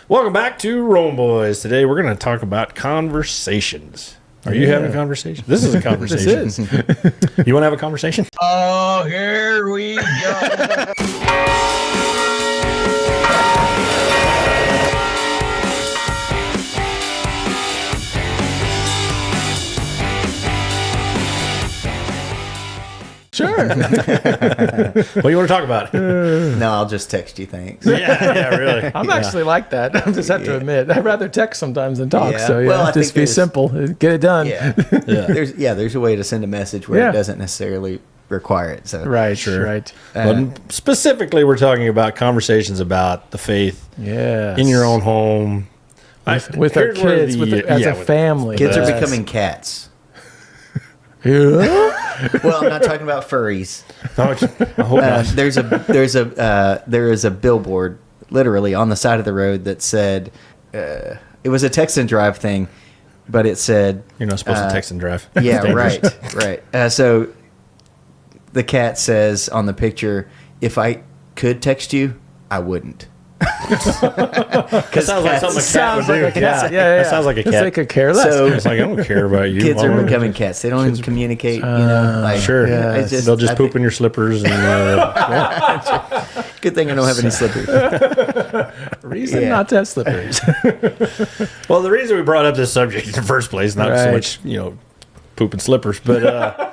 Welcome back to Rome Boys. Today we're going to talk about conversations. Are you having a conversation? This is a conversation. This is. You want to have a conversation? Oh, here we go. Sure. What do you want to talk about? No, I'll just text you. Thanks. Yeah, really. I'm actually like that. I just have to admit. I'd rather text sometimes than talk. Yeah. So, yeah, Well, I just think be there's- simple. Get it done. Yeah. Yeah. There's a way to send a message where Yeah. it doesn't necessarily require it. So Right, Sure. right. But specifically, we're talking about conversations about the faith Yes. in your own home. With our Here's where kids, as a family. kids are Yes. becoming cats. Yeah. Well, I'm not talking about furries. I hope not. There is a billboard literally on the side of the road that said it was a text and drive thing, but it said You're not supposed to text and drive. yeah, It's dangerous. right. So the cat says on the picture, "If I could text you, I wouldn't." That sounds like something a cat Sounds would like do. a cat. Yeah. That sounds like a It's cat. like a care less. So It's like, I don't care about you. kids Why are would- becoming cats. They don't even communicate. Like, Sure. Yeah. it's They'll just I poop think- in your slippers. And Good thing I don't have any slippers. Reason Yeah. not to have slippers. Well, the reason we brought up this subject in the first place, not so Right. much, poop and slippers, but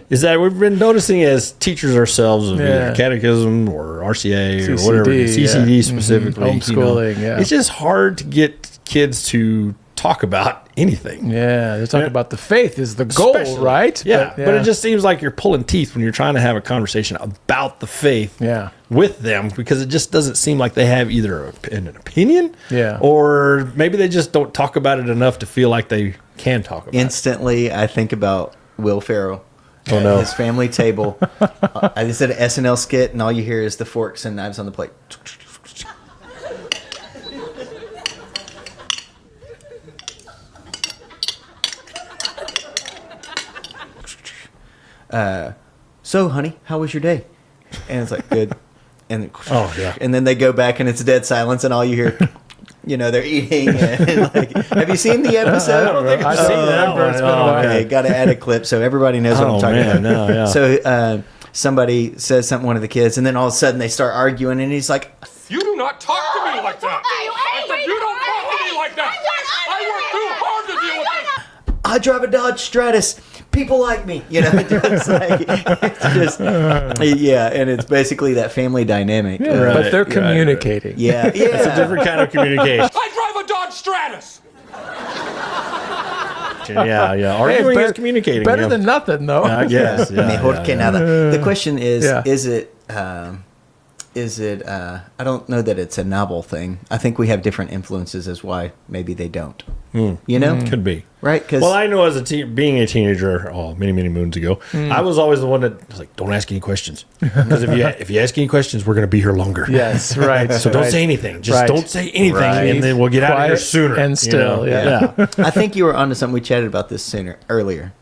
is that we've been noticing as teachers ourselves of Yeah. either catechism or RCA or CCD, whatever, CCD yeah. specifically. Homeschooling, yeah. It's just hard to get kids to talk about anything. Yeah, they're talking about the faith is the goal, Especially- right? Yeah, but it just seems like you're pulling teeth when you're trying to have a conversation about the faith Yeah. with them, because it just doesn't seem like they have either an opinion, Yeah. or maybe they just don't talk about it enough to feel like they can talk about it. Instantly, I think about Will Ferrell. Oh, at no. His family table. I just did an SNL skit, and all you hear is the forks and knives on the plate. So, honey, how was your day? And it's like, good. And Oh, yeah. and then they go back, and it's dead silence, and all you hear, they're eating. And like, have you seen the episode? I don't think I've seen seen that that. It's been a one. while. Okay, got to add a clip so everybody knows what Oh, I'm talking man, about. no, yeah. So somebody says something to one of the kids, and then all of a sudden they start arguing, and he's like, You do not talk to me like that. I said, you don't talk to me like that. I work too hard to deal with this. I drive a Dodge Stratus. People like me, yeah, and it's basically that family dynamic. Yeah, Right, but they're right, communicating. Yeah, It's a different kind of communication. I drive a Dodge Stratus. Yeah. Hey, Arguing better- is communicating. Better yeah. than nothing, though. I guess. Yeah, Mejor que nada. The question is, Yeah. is it? I don't know that it's a novel thing. I think we have different influences as why maybe they don't. You know, Could be. right? Because Well, I know as being a teenager, many moons ago, I was always the one that was like, "Don't ask any questions," because if you ask any questions, we're going to be here longer. Yes, right. So don't say anything. Just Right. don't say anything, Right. and then we'll get out of here Quiet sooner. and still, yeah. I think you were onto something. We chatted about this earlier.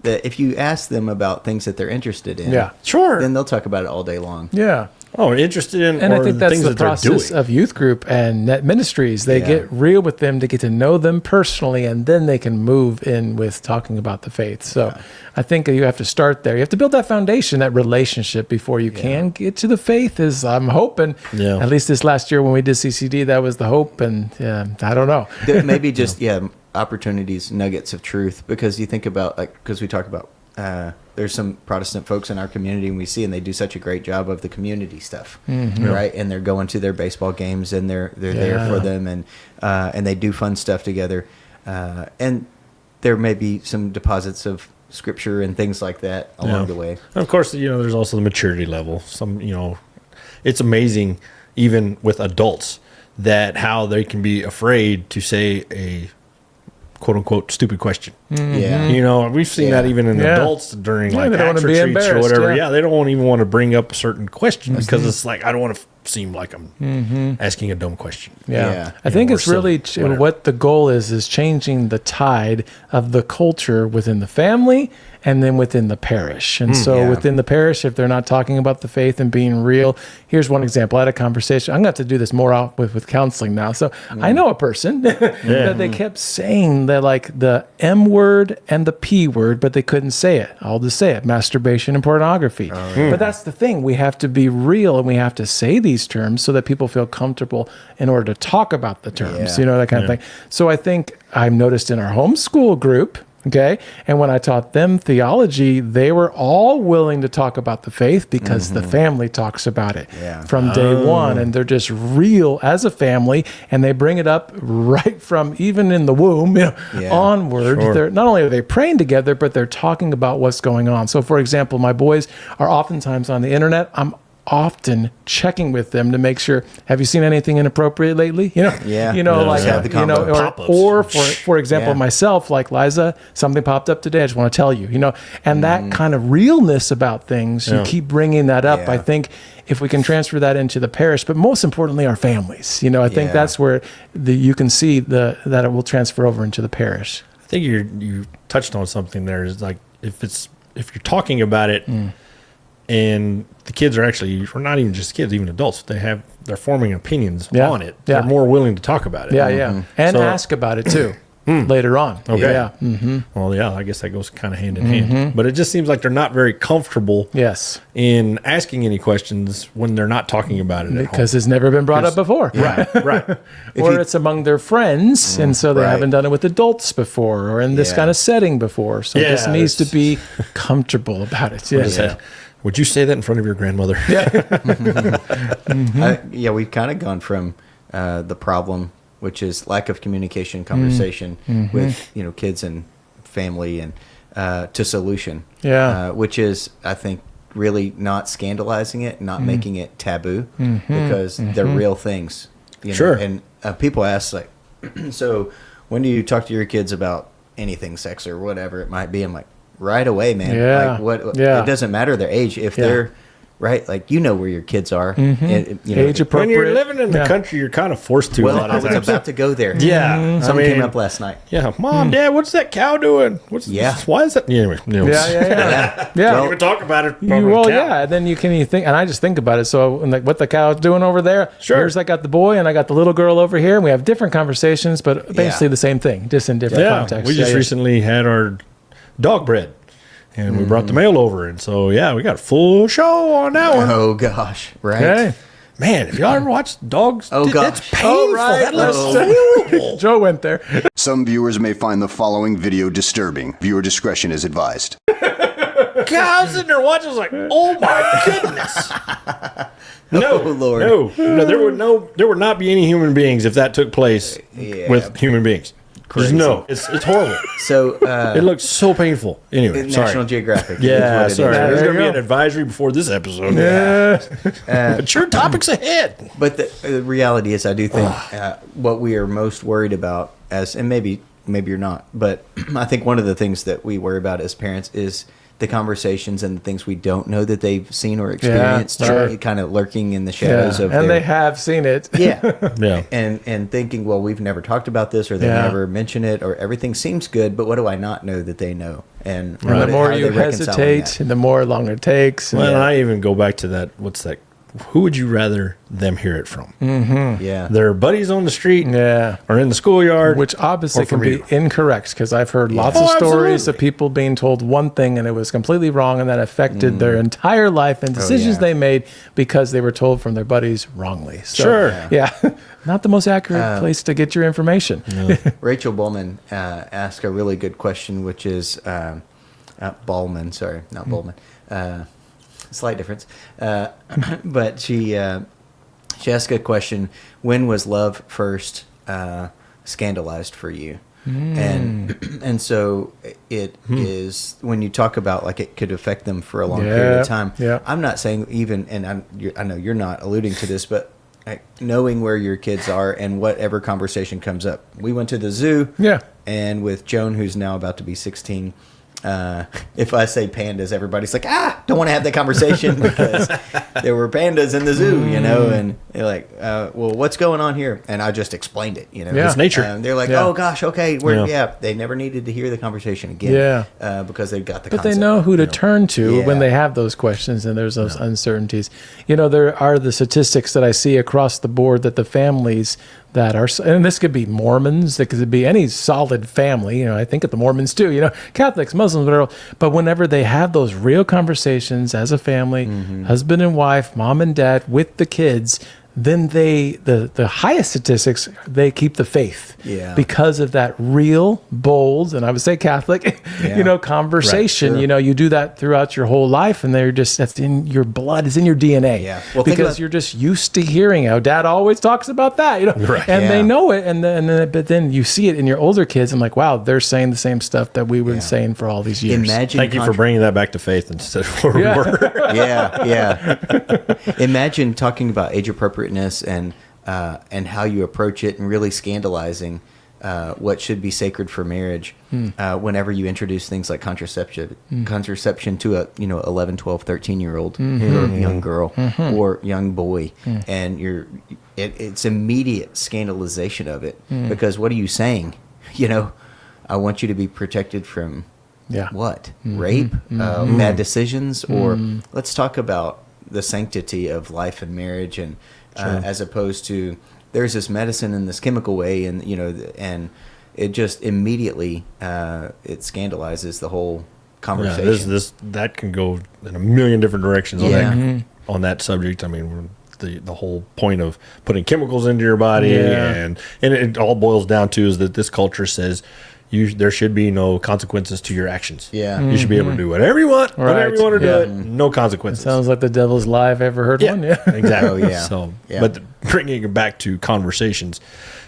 That if you ask them about things that they're interested in, Yeah. Sure. then they'll talk about it all day long. Yeah. Oh, interested in And or I think that's things the that they're process doing. of youth group and net ministries. They Yeah. get real with them to get to know them personally, and then they can move in with talking about the faith. So I think you have to start there. You have to build that foundation, that relationship before you can get to the faith. Is I'm hoping, Yeah. at least this last year when we did CCD, that was the hope. And I don't know. Maybe just opportunities, nuggets of truth. Because you think about because we talk about there's some Protestant folks in our community, and we see, and they do such a great job of the community stuff, right? And they're going to their baseball games, and they're there for them, and they do fun stuff together, and there may be some deposits of scripture and things like that along the way. And of course, there's also the maturity level. It's amazing, even with adults, that how they can be afraid to say a quote unquote stupid question. Yeah. We've seen Yeah. that even in Yeah. adults during Yeah, like they don't tax wanna be retreats or embarrassed, whatever. yeah. Yeah, they don't even want to bring up a certain question because it's like, I don't want to seem like I'm asking a dumb question. Yeah. Yeah. I think or it's really silly, whatever. what the goal is changing the tide of the culture within the family and then within the parish. And so yeah. within the parish, if they're not talking about the faith and being real, here's one example. I had a conversation. I'm going to have to do this more out with counseling now. So I know a person that they kept saying that like the M word and the P word, but they couldn't say it. I'll just say it, masturbation and pornography. But that's the thing. We have to be real and we have to say these terms so that people feel comfortable in order to talk about the terms, Yeah. that kind of thing. So I think I've noticed in our homeschool group, okay, and when I taught them theology, they were all willing to talk about the faith because the family talks about it Yeah. from day one, and they're just real as a family, and they bring it up right from even in the womb, Yeah. onward. Sure. They're not only are they praying together, but they're talking about what's going on. So, for example, my boys are oftentimes on the internet. I'm often checking with them to make sure, have you seen anything inappropriate lately? Yeah. Like, Yeah, have the convo. Pop-ups. or for example, Yeah. myself, like Liza, something popped up today. I just want to tell you, and that kind of realness about things, you Yeah. keep bringing that up. Yeah. I think if we can transfer that into the parish, but most importantly, our families, I think Yeah. that's where you can see that it will transfer over into the parish. I think you touched on something there. Is like if you're talking about it, and the kids are actually, or not even just kids, even adults, they're forming opinions Yeah. on it. Yeah. They're more willing to talk about it. Yeah, yeah. And So- ask about it too later on. Okay. Yeah. Well, yeah, I guess that goes kind of hand in hand. But it just seems like they're not very comfortable Yes. in asking any questions when they're not talking about it at Because it's never been brought up before. home. Right. Or it's among their friends, and so they right. haven't done it with adults before or in this Yeah. kind of setting before. So this Yeah, needs to it's- be comfortable about it. Yeah. Yeah. Would you say that in front of your grandmother? We've kind of gone from the problem, which is lack of communication, conversation with kids and family, and to solution. Yeah. Which is, I think, really not scandalizing it, not making it taboo, because they're real things. Sure. And people ask like, so when do you talk to your kids about anything, sex or whatever it might be? I'm like, right away, man. Yeah. Like what? Yeah. It doesn't matter their age if Yeah. they're right. Like where your kids are. Age When appropriate. you're living in the Yeah. country, you're kind of forced to. a Well, lot I of was times. about to go there. Yeah. Something I mean, came up last night. Yeah, Mom, Dad, what's that cow doing? Yeah. Why is that? Yeah, anyway, Yeah. Don't even talk about it. And then you think, and I just think about it. So, like, what the cow's doing over there? Sure. Here's I got the boy, and I got the little girl over here, and we have different conversations, but basically Yeah. the same thing, just in different Yeah, contexts. we just Yeah, yeah. recently had our dog bred, and we brought the mail over, and so yeah, we got a full show on that one. Oh gosh, right? Okay. Man, if y'all ever watch dogs, Oh, it's gosh. painful. Oh, right. That looks Oh. horrible. Joe went there. Some viewers may find the following video disturbing. Viewer discretion is advised. Cows in there watching, I was like, oh my goodness. No, Oh, Lord. no, there would not be any human beings if that took place Yeah. with human beings. Just no, it's horrible. So It looks so painful. Anyway, National sorry. Geographic. Yeah, is what it sorry. is. There's There going to you be an go. advisory before this episode. Yeah. But your topic's ahead. But the reality is, I do think what we are most worried about, and maybe you're not, but I think one of the things that we worry about as parents is the conversations and the things we don't know that they've seen or experienced, sure. kind of lurking in the shadows of And their, they have seen it. yeah. Yeah. And thinking, well, we've never talked about this, or they Yeah. never mention it, or everything seems good, but what do I not know that they know? And And the how more are you they reconciling hesitate, that? the more longer it takes. Well, And- and I even go back to that. What's that? Who would you rather them hear it from? Yeah, Their buddies on the street yeah. or in the schoolyard? Which obviously Or from can be you. incorrect, because I've heard lots Oh, of stories absolutely. of people being told one thing and it was completely wrong, and that affected their entire life and decisions yeah. they made because they were told from their buddies wrongly. So, Sure. Yeah. Not the most accurate place to get your information. Rachel Bowman asked a really good question, which is Ballman, sorry, not Bowman. Slight difference, but she asked a question: when was love first scandalized for you? And so it is when you talk about like it could affect them for a long period Yeah, of time. yeah. I'm not saying even, and I know you're not alluding to this, but knowing where your kids are and whatever conversation comes up. We went to the zoo. Yeah. And with Joan, who's now about to be 16, if I say pandas, everybody's like, don't want to have that conversation because there were pandas in the zoo, and they're like, well, what's going on here? And I just explained it, Yeah. It's nature. They're like, Yeah. oh gosh, okay, they never needed to hear the conversation again, because they got the But concept. they know who to turn to when Yeah. they have those questions and there's those uncertainties. There are the statistics that I see across the board that the families that are, and this could be Mormons, it could be any solid family, I think of the Mormons too, Catholics, Muslims, whatever. But whenever they have those real conversations as a family, husband and wife, mom and dad with the kids, then the highest statistics, they keep the faith. Yeah. Because of that real, bold, and I would say Catholic, conversation. Right, sure. You do that throughout your whole life, and that's in your blood, it's in your DNA. Yeah. Well, think because about- you're just used to hearing how dad always talks about that, Right. and they Yeah. know it, but then you see it in your older kids, and like, wow, they're saying the same stuff that we were saying for all these years. Imagine Thank you for bringing that back to faith instead of where we were. yeah. Imagine talking about age appropriateness and how you approach it, and really scandalizing what should be sacred for marriage. Whenever you introduce things like contraception to a 11, 12, 13-year-old young girl or young boy, and it's immediate scandalization of it, because what are you saying? I want you to be protected from what? Rape, bad decisions, or let's talk about the sanctity of life and marriage, and as opposed to there's this medicine in this chemical way, and and it just immediately it scandalizes the whole conversation. That can go in a million different directions on Yeah. on that subject. I mean, the whole point of putting chemicals into your body, Yeah. and it all boils down to is that this culture says there should be no consequences to your actions. Yeah. You should be able to do whatever you want, whenever you want to do Yeah. it, no consequences. Sounds like the devil's lie I've ever heard one. Yeah. Exactly. Oh, yeah. So, Yeah. but bringing it back to conversations.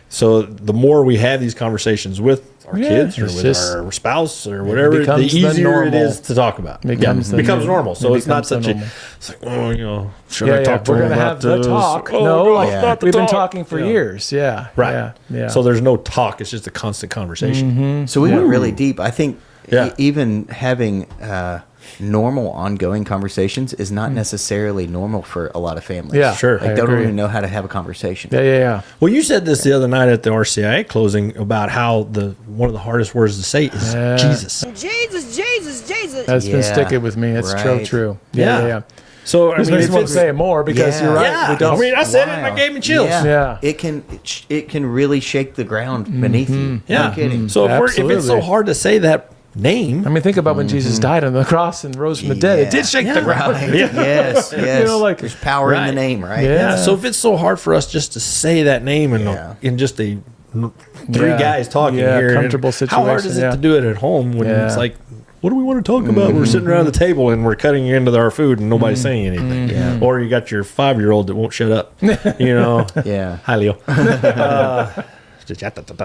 So the more we have these conversations with our kids or it's with just- our spouse or whatever, the becomes the easier it normal. is to talk about. Becomes It the becomes new- normal. So it it's not becomes the such a. normal. It's like, should I talk to we're him gonna about have the this? talk. Oh, No, gosh, like, not the we've been talk. talking for years. Yeah, Right. Yeah. So there's no talk. It's just a constant conversation. So we went really deep. I think Yeah. even having normal, ongoing conversations is not necessarily normal for a lot of families. Yeah, Sure. Like, I don't agree. even know how to have a conversation. Yeah. Well, you said this the other night at the RCIA closing about how one of the hardest words to say is Yeah. Jesus. Jesus. That's been Yeah. sticking with me. It's Right. true. Yeah. Yeah. So I This mean, makes if me want it's to say it more because Yeah. you're right. yeah, We don't. I mean, I said it and Wow. it gave me chills. Yeah. It can really shake the ground beneath you. Yeah. No kidding. So if it's so Absolutely. hard to say that name, I mean, think about when Jesus died on the cross and rose from the dead. It did shake the ground. Right. Yes. like- there's power in the Right. name, right? Yeah. so if it's so hard for us just to say that name Yeah. in just three Yeah. guys talking Yeah, here, comfortable how hard situation, is it yeah. to do it at home when Yeah. it's like, what do we want to talk about? We're sitting around the table and we're cutting into our food and nobody's saying anything. Yeah. Or you got your 5-year-old that won't shut up. Yeah. Hi, Leo.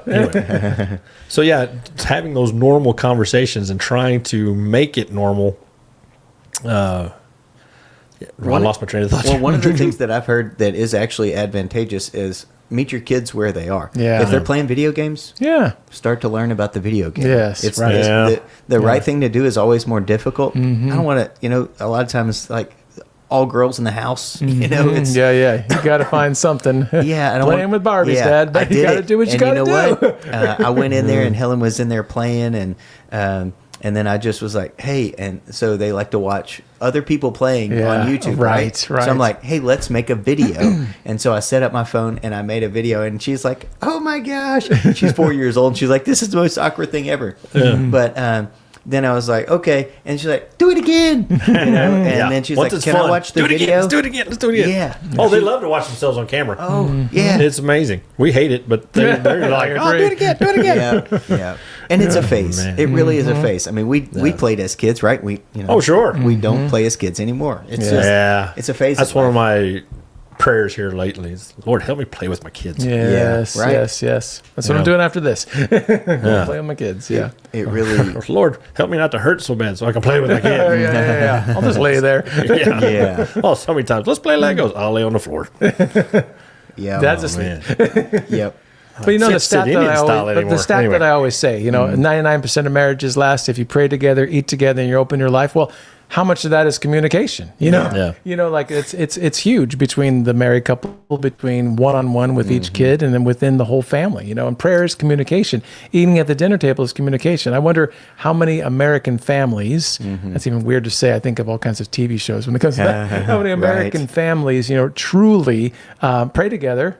Anyway. So yeah, it's having those normal conversations and trying to make it normal. I lost my train of thought. Well, one of the things that I've heard that is actually advantageous is meet your kids where they are. Yeah. If they're playing video games, Yeah. start to learn about the video game. Yes, It's, right. it's Yeah. the right thing to do is always more difficult. I don't want to, a lot of times like all girls in the house, it's Yeah. You got to find something. yeah, I don't Playing with Barbies, Dad, but I you did got to it. do what you And got to know do. what? I went in there and Helen was in there playing, and then I just was like, hey, and so they like to watch other people playing Yeah, on YouTube, right. So I'm like, hey, let's make a video. And so I set up my phone and I made a video, and she's like, oh my gosh, she's 4 years old. And she's like, this is the most awkward thing ever. But then I was like, okay, and she's like, do it again, and then she's Once like, it's can fun, I watch the do it video? Again. Let's do it again. Let's do it again. Yeah. Oh, they love to watch themselves on camera. Oh, yeah. It's amazing. We hate it, but they're like, I oh, agree. do it again. Do it again. Yeah. And it's a phase. man. It really is a phase. I mean, we played as kids, right? Oh, sure. We don't play as kids anymore. It's just Yeah. it's a phase. That's one of my prayers here lately is, Lord, help me play with my kids. Yes, right. yes. That's what Yeah. I'm doing after this. Yeah. Play with my kids. Yeah. It really. Lord, help me not to hurt so bad so I can play with my Yeah, kids. yeah. I'll just lay there. Yeah. Yeah. Oh, so many times. Let's play Legos. I'll lay on the floor. Yeah. Dad's Oh, asleep. man. Yep. But you know the Sit- sit stat that Indian I style always, the anymore. stat Anyway. that I always say, you know, 99% of marriages last if you pray together, eat together, and you open your life. Well, how much of that is communication? You know, Yeah. you know, like it's huge between the married couple, between one-on-one with each kid, and then within the whole family. You know, and prayer is communication. Eating at the dinner table is communication. I wonder how many American families. That's even weird to say. I think of all kinds of TV shows when it comes to that. How many American Right. families, families, you know, truly pray together.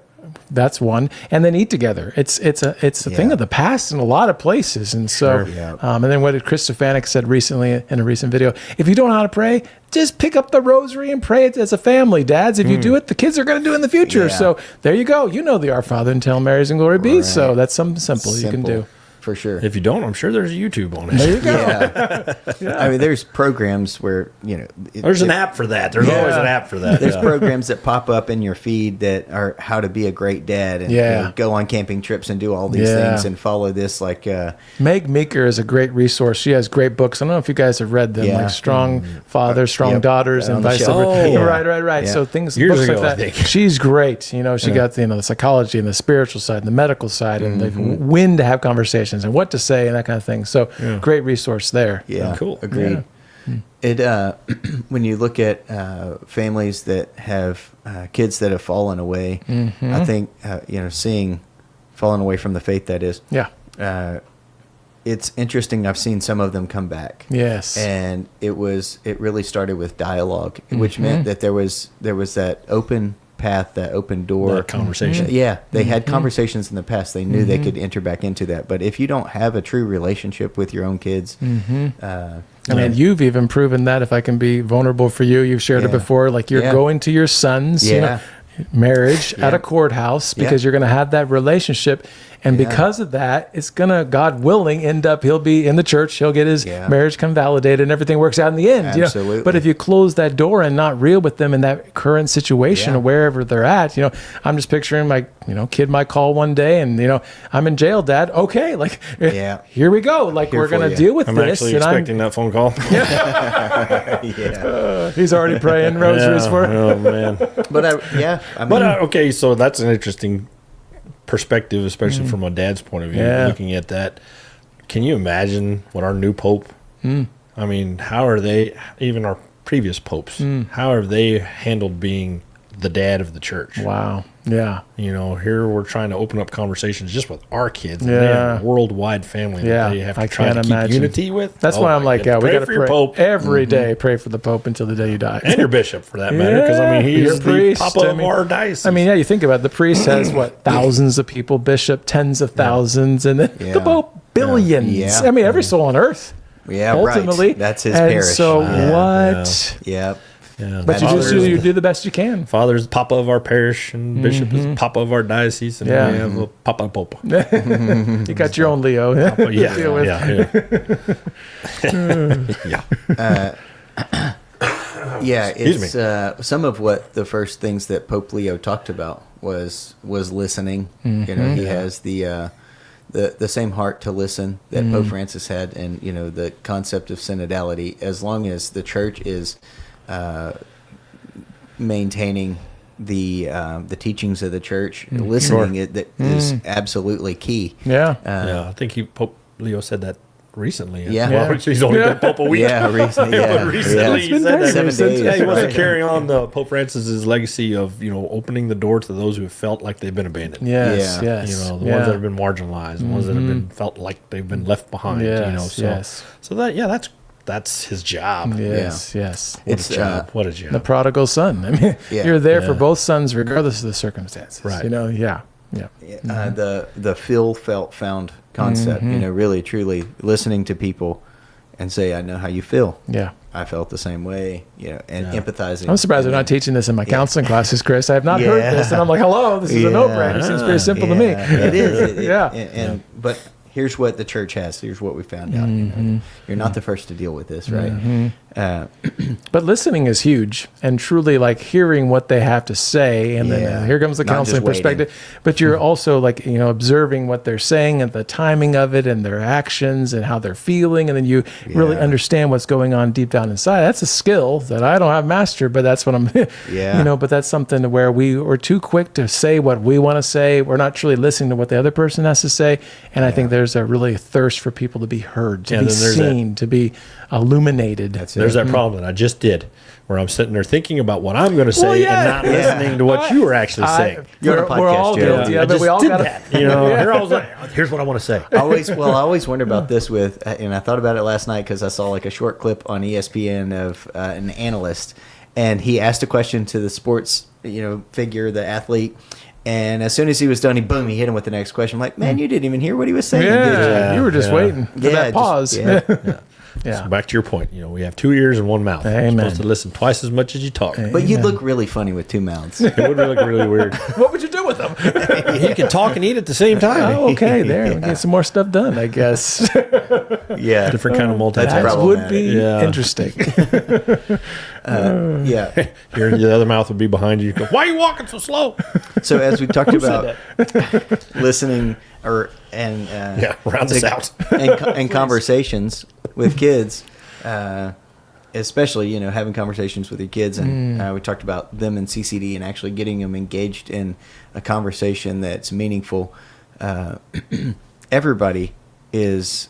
That's one, and then eat together. It's a thing Yeah. of the past in a lot of places, and so Yeah. and then what did Chris Stefanik said recently in a recent video? If you don't know how to pray, just pick up the rosary and pray it as a family. Dads, if you do it, the kids are going to do it in the future. Yeah. So there you go. You know the Our Father and Tell Mary's and Glory Be. So that's something simple you can do. for sure. If you don't, I'm sure there's YouTube on it. There you go. Yeah. I mean, there's programs where, you know, There's an app for that. There's always an app for that. There's yeah. programs that pop up in your feed that are how to be a great dad and you Yeah. know, go on camping trips and do all these Yeah. things and follow this like Meg Meeker is a great resource. She has great books. I don't know if you guys have read them, Yeah. like Strong Fathers, Strong Yep. Daughters, On and the vice show. versa. Oh, yeah. Right. Yeah. So things, Years books ago, I like that. think. She's great. You know, she got the psychology and the spiritual side and the medical side and the when to have conversations and what to say and that kind of thing. So great resource there. yeah, Cool. agreed. It when you look at families that have kids that have fallen away, I think you know, seeing fallen away from the faith, that is, Yeah. it's interesting. I've seen some of them come back. Yes. And it really started with dialogue, which meant that there was that open path, that open door, That conversation. Yeah, they had conversations in the past. They knew they could enter back into that. But if you don't have a true relationship with your own kids, I mean, you've even proven that, if I can be vulnerable for you, you've shared it Yeah. before, like you're Yeah. going to your son's you know, Yeah. marriage at Yeah. a courthouse because Yeah. you're going to have that relationship. And Yeah. because of that, it's going to, God willing, he'll be in the church. He'll get his Yeah. marriage come validated and everything works out in the end. You know? Absolutely. But if you close that door and not real with them in that current situation Yeah. or wherever they're at, you know, I'm just picturing my, kid might call one day and, I'm in jail, Dad. Okay. Like, Yeah. here we go. Like, Here we're for going to you. deal with I'm this. actually And expecting that phone call. yeah. he's already praying rosaries for it. Oh man. But I mean, But okay, so that's an interesting perspective, especially from a dad's point of view. Yeah. Looking at that, can you imagine what our new pope? I mean, how are they? Even our previous popes, how have they handled being the dad of the church? Wow. Yeah. Here we're trying to open up conversations just with our kids. And Yeah. they have a worldwide family Yeah, that they have to I try can't to keep imagine. unity with. That's Oh why I'm my like, goodness. we got to for your pray pope every day. Pray for the Pope until the day you die. and your bishop, for that matter, because I mean Your he's the priest, papa of our diocese. I mean, yeah, you think about it. The priest has what, thousands of people, bishop, tens of thousands, and then Yeah. the Pope, billions. Yeah. I mean, every soul on earth. yeah, Ultimately, right. That's his and parish. So Yeah. what? Yep. yeah. But you Father's- you do the best you can. Father's papa of our parish, and bishop is papa of our diocese, and Yeah. we have a papa pope. You got your own Leo. But yeah, Deal with. Yeah, Excuse it's some of what the first things that Pope Leo talked about was listening. He has the same heart to listen that Pope Francis had, and the concept of synodality. As long as the church is maintaining the teachings of the church, listening is absolutely key. Yeah. I think Pope Leo said that recently. Yeah. Well, he's only been Pope a week. Yeah, recently. But Yeah, recently yeah. he said that. 7 days. Yeah, he wants to right. carry on the Pope Francis's legacy of opening the door to those who have felt like they've been abandoned. Yes. Yeah. Yes. The ones that have been marginalized, the ones that have been felt like they've been left behind. Yes, So yes. so that's his job. Yes. Yes. What It's a job. What a job. The prodigal son. I mean, Yeah. you're there for Yeah. both sons, regardless of the circumstances. Right. Yeah. The feel, felt, found concept. Really, truly listening to people and say, "I know how you feel. Yeah. I felt the same way." And empathizing. I'm surprised they're not teaching this in my counseling classes, Chris. I have not heard Yeah. this, and I'm like, "Hello, this is a no-brainer. It seems very simple to me." It is. Yeah. But here's what the church has. Here's what we found out. You know, you're not the first to deal with this, right? But listening is huge, and truly like hearing what they have to say, and then Yeah. here comes the Not counseling just waiting. perspective. But you're also like observing what they're saying and the timing of it, and their actions and how they're feeling, and then you really Yeah. understand what's going on deep down inside. That's a skill that I don't have mastered, but that's what I'm. Yeah. But that's something where we're too quick to say what we want to say. We're not truly listening to what the other person has to say, and I think there's a really thirst for people to be heard, to Yeah, be then there's that- seen, to be illuminated. That's it. There's that problem that I just did, where I'm sitting there thinking about what I'm going to say Well, yeah. and not Yeah. listening to what you were actually saying. You're on a we're all podcast, Joe. guilty I of it. just We all did got that. Here I was like, here's what I want to say. I always wonder about this with, and I thought about it last night because I saw like a short clip on ESPN of an analyst, and he asked a question to the sports, figure, the athlete, and as soon as he was done, he hit him with the next question. I'm like, man, you didn't even hear what he was saying, did you? Yeah, you were just Yeah. waiting for Yeah, that just- pause. yeah. Yeah. So back to your point, we have 2 ears and 1 mouth. You're Amen. supposed to listen twice as much as you talk. But you'd look really funny with two mouths. It would look really weird. What would you do with them? You can talk and eat at the same time. Oh, okay, there. We get some more stuff done, I guess. Yeah, Different kind of multitasking. That's That would problematic. be Yeah. interesting. yeah. The other mouth would be behind you. You go, why are you walking so slow? So as we talked about listening round this out. and conversations with kids, especially having conversations with your kids, and we talked about them in CCD and actually getting them engaged in a conversation that's meaningful. Everybody is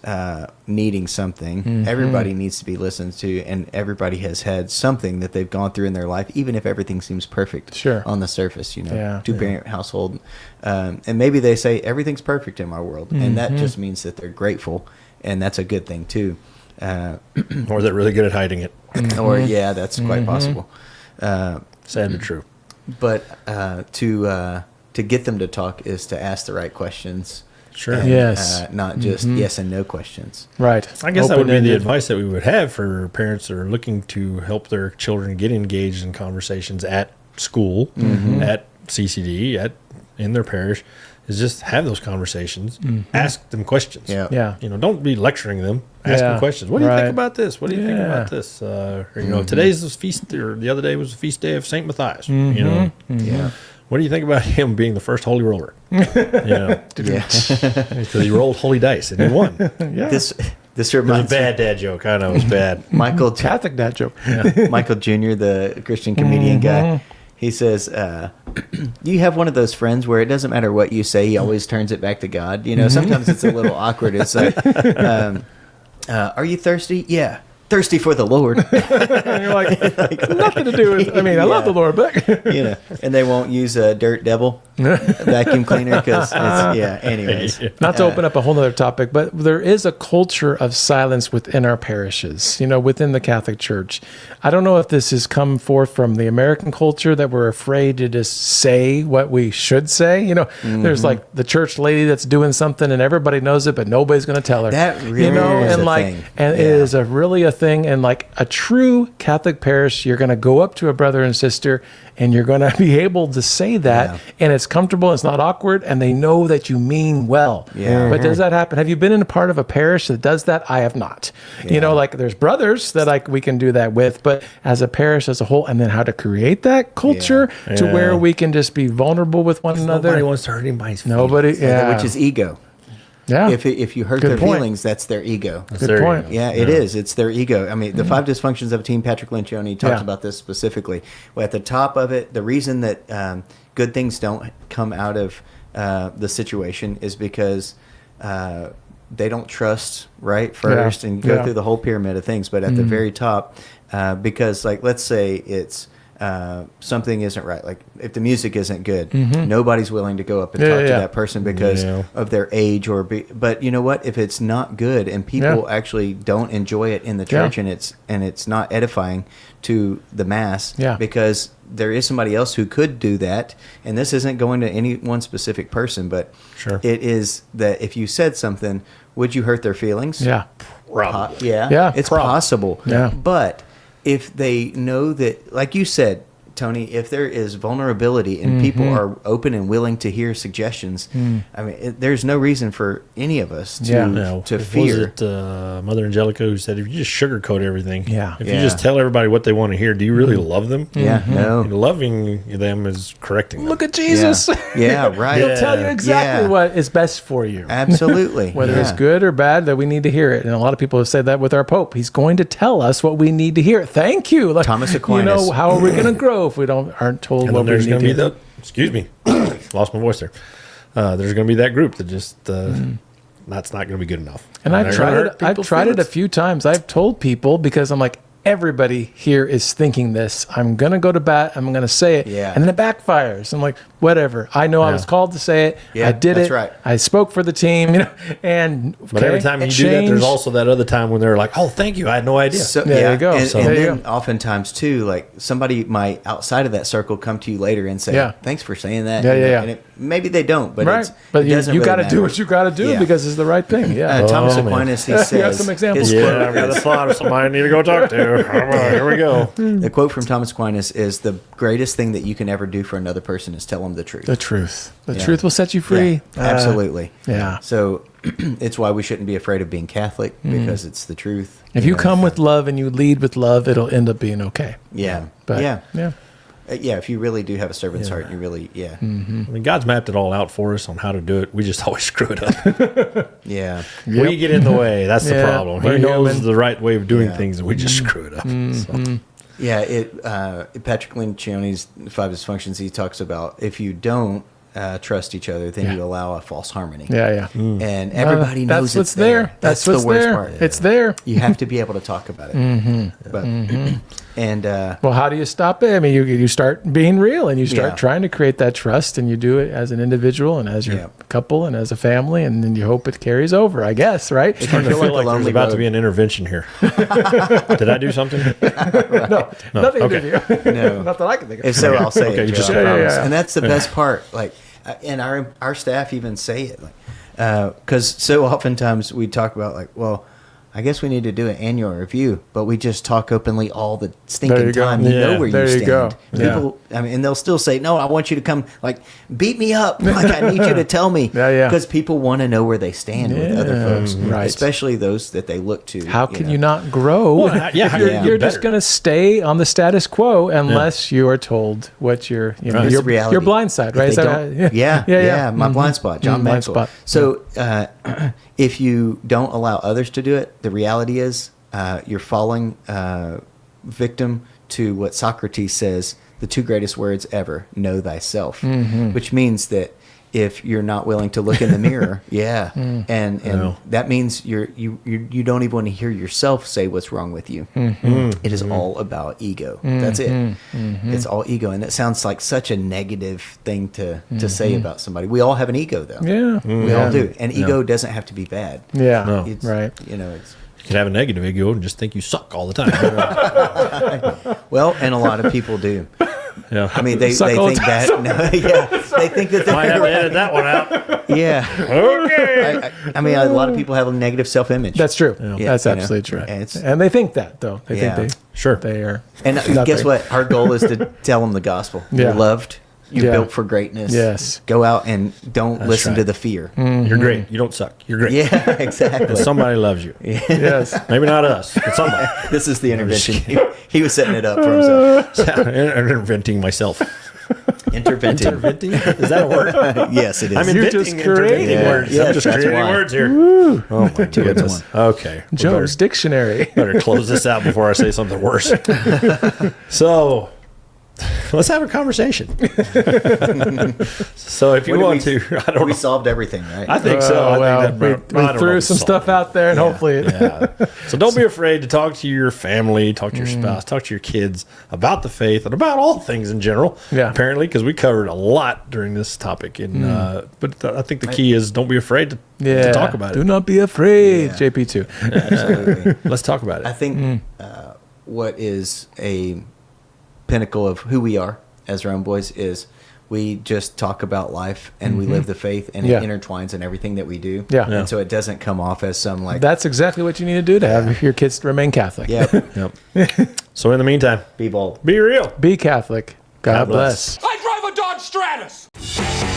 needing something. Everybody needs to be listened to, and everybody has had something that they've gone through in their life, even if everything seems perfect Sure. on the surface. Yeah. Two-parent household, and maybe they say everything's perfect in my world, and that just means that they're grateful, and that's a good thing too. Or they're really good at hiding it. Or yeah, that's quite possible. Sad but true. But to get them to talk is to ask the right questions. Sure. And, Yes. not just yes and no questions. Right. I guess that would be the Open-ended. advice that we would have for parents that are looking to help their children get engaged in conversations at school, at CCD, in their parish, is just have those conversations, ask them questions. Yeah. Yeah. Don't be lecturing them. Ask Yeah. them questions. What do you Right. think about this? What do you think Yeah. about this? Today's the feast, or the other day was the feast day of Saint Matthias. Yeah. What do you think about him being the first holy roller? Yeah. Because he rolled holy dice and he won. Yeah. This It was a reminds me bad dad joke. I know it was bad. Michael Catholic dad joke. Michael Jr., the Christian comedian guy. He says, you have one of those friends where it doesn't matter what you say, he always turns it back to God. Sometimes it's a little awkward. It's like, are you thirsty? Yeah. Thirsty for the Lord. And you're like, nothing to do with. I mean, I love the Lord, but And they won't use a Dirt Devil vacuum cleaner because anyways. not to open up a whole other topic, but there is a culture of silence within our parishes, within the Catholic Church. I don't know if this has come forth from the American culture that we're afraid to just say what we should say. There's like the church lady that's doing something and everybody knows it, but nobody's going to tell her. That really is and a like, thing. and it Yeah. is really a thing. And like a true Catholic parish, you're going to go up to a brother and sister and you're going to be able to say that, Yeah. and it's comfortable, it's not awkward, and they know that you mean well. Yeah. But does that happen? Have you been in a part of a parish that does that? I have not. Like there's brothers that we can do that with, but as a parish as a whole, and then how to create that culture to Yeah. where we can just be vulnerable with one another. Nobody wants to hurt anybody's feelings. Nobody, yeah. Which is ego. yeah. If you hurt Good their point. feelings, that's their ego. Good There you point. go. Yeah, it is. It's their ego. I mean, the 5 dysfunctions of a team, Patrick Lencioni talks Yeah. about this specifically. Well, at the top of it, the reason that good things don't come out of the situation is because they don't trust first and go Yeah. through the whole pyramid of things. But at the very top, because let's say it's something isn't right. Like if the music isn't good, nobody's willing to go up and Yeah, talk to yeah. that person because Yeah. of their age but you know what? If it's not good and people actually don't enjoy it in the church and it's not edifying to the mass Yeah. because there is somebody else who could do that, and this isn't going to any one specific person, but Sure. it is that if you said something, would you hurt their feelings? Yeah. Probably. Yeah. Yeah. It's Probably. possible. Yeah. But if they know that, like you said, Tony, if there is vulnerability and people are open and willing to hear suggestions, I mean, there's no reason for any of us to No, to was fear. it Mother Angelica who said, if you just sugarcoat everything, Yeah. if you just tell everybody what they want to hear, do you really love them? Yeah, no. And loving them is correcting them. Look at Jesus. Yeah, right. He'll tell you exactly Yeah. what is best for you. Absolutely. Whether it's Yeah. good or bad, that we need to hear it. And a lot of people have said that with our Pope. He's going to tell us what we need to hear. Thank you. Like, Thomas You Aquinas. know, how are we going to grow if we aren't told And what then we there's need going to to be hear? the, excuse me, lost my voice there. There's going to be that group that just, that's not going to be good enough. And I've they're tried gonna it. hurt I've people's tried it a feelings. few times. I've told people because I'm like, everybody here is thinking this. I'm gonna go to bat. I'm gonna say it. Yeah. And then it backfires. I'm like, whatever. I know I was called to say it. Yeah, I did that's it. right. I spoke for the team. You know. And But every time you do that, there's change. also that other time when they're like, oh, thank you. I had no idea. So, There you go. And, So- and There you then go. oftentimes too, like somebody might outside of that circle come to you later and say, Yeah. "Thanks for saying that." Yeah, you know, yeah, yeah. And maybe they don't, but right. it's, But it you doesn't got really to do matter. what you got to do Yeah. because it's the right thing. Yeah. Thomas Oh, man. Aquinas, he You have says, some examples? his Yeah, quote I've got a is- thought of somebody I need to go talk to. Here we go. the quote from Thomas Aquinas is, "The greatest thing that you can ever do for another person is tell them the truth." The truth. The Yeah. truth will set you free. Yeah, absolutely. yeah. So it's why we shouldn't be afraid of being Catholic, because it's the truth. If you know. come with love and you lead with love, it'll end up being okay. Yeah. But yeah. yeah. Yeah, if you really do have a servant's heart, you really, yeah. I mean, God's mapped it all out for us on how to do it. We just always screw it up. Yeah. Yep. We get in the way. That's the Yeah, problem. we're He knows human. the right way of doing Yeah. things, and we just screw it up. So. Yeah, Patrick Lencioni's Five Dysfunctions, he talks about if you don't trust each other, then Yeah. you allow a false harmony. Yeah. Yeah. And everybody knows that's what's it's there. That's what's the worst there. part. It's there. You have to be able to talk about it. But and Well, how do you stop it? I mean, you start being real and you start Yeah. trying to create that trust, and you do it as an individual and as your Yeah. couple and as a family, and then you hope it carries over, I guess, right? you Starting to feel feel like like a there's lonely about to road. be an intervention here. Did I do something? No, nothing okay. to do. No. Not that I can think of. if so, I'll say Okay, it. you just Joe, I say it. promise. Yeah. And that's the best part. Like, and our staff even say it, like, because so oftentimes we talk about like, well, I guess we need to do an annual review, but we just talk openly all the There stinking you go. time. You Yeah, know where there you you stand. go. Yeah. People, I mean, and they'll still say, "No, I want you to come, like, beat me up. Like, I need you to tell me." Yeah, yeah. Because people want to know where they stand with other Yeah, folks, right. especially those that they look to. How can know. you not grow? Well, yeah, if how you're, can you you're get just better? going to stay on the status quo unless you are told what your It's your, the reality. your blind side, If right? Is they that don't- yeah, my Mhm. blind spot, John Blind Maxwell. spot. So if you don't allow others to do it, the reality is you're falling victim to what Socrates says: the two greatest words ever, "Know thyself," Mm-hmm. which means that if you're not willing to look in the mirror, Mm. and Wow. that means you don't even want to hear yourself say what's wrong with you. Mm-hmm. It is all about ego. That's it. It's all ego, and that sounds like such a negative thing to say about somebody. We all have an ego, though. Mm-hmm. Yeah. We all do, and ego doesn't have to be bad. Yeah. No. It's, Right. You know, it's You can have a negative ego and just think you suck all the time. well, and a lot of people do. Yeah. I mean, they Suck all the think that. No, yeah, they think that Might have to they're. edit that one out. Yeah. Okay. I mean, a lot of people have a negative self-image. That's true. Yeah, That's you know, absolutely true. and it's- And they think that, though. They Yeah. think Sure. they are. And nothing. guess what? Our goal is to tell them the gospel. Yeah. You're loved. You're Yeah. built for greatness. Yes. Go out and don't listen right. to the fear. You're great. You don't suck. You're great. Yeah, exactly. And somebody loves you. Yes. Maybe not us, but somebody. This is the intervention. He was setting it up for himself. Interventing myself. Interventing. Interventing? Is that a word? Yes, it is. I'm You're inventing just creating interventing words. words. Yes, I'm just that's creating why. words here. Oh my goodness. Okay. we Joe's Dictionary. better close this out before I say something worse. So let's have a conversation. So if you What want did to, I don't We know. solved everything, right? I think so. I well, think that we I don't know threw if some it's stuff solved. out there, and hopefully it. Yeah. So don't be afraid to talk to your family, talk to your spouse, talk to your kids about the faith and about all things in general. Yeah. Apparently, because we covered a lot during this topic. And but I think the key is don't be afraid to talk about Do it. not be afraid, Yeah. JP2. Absolutely. Let's talk about I it. think what is a pinnacle of who we are as Rome Boys is we just talk about life and we live the faith, and Yeah. it intertwines in everything that we do. Yeah. Yeah. And so it doesn't come off as some like, That's exactly what you need to do to have your kids remain Catholic. yeah, Yep. So in the meantime, be bold. be real. Be Catholic. God bless. I drive a Dodge Stratus.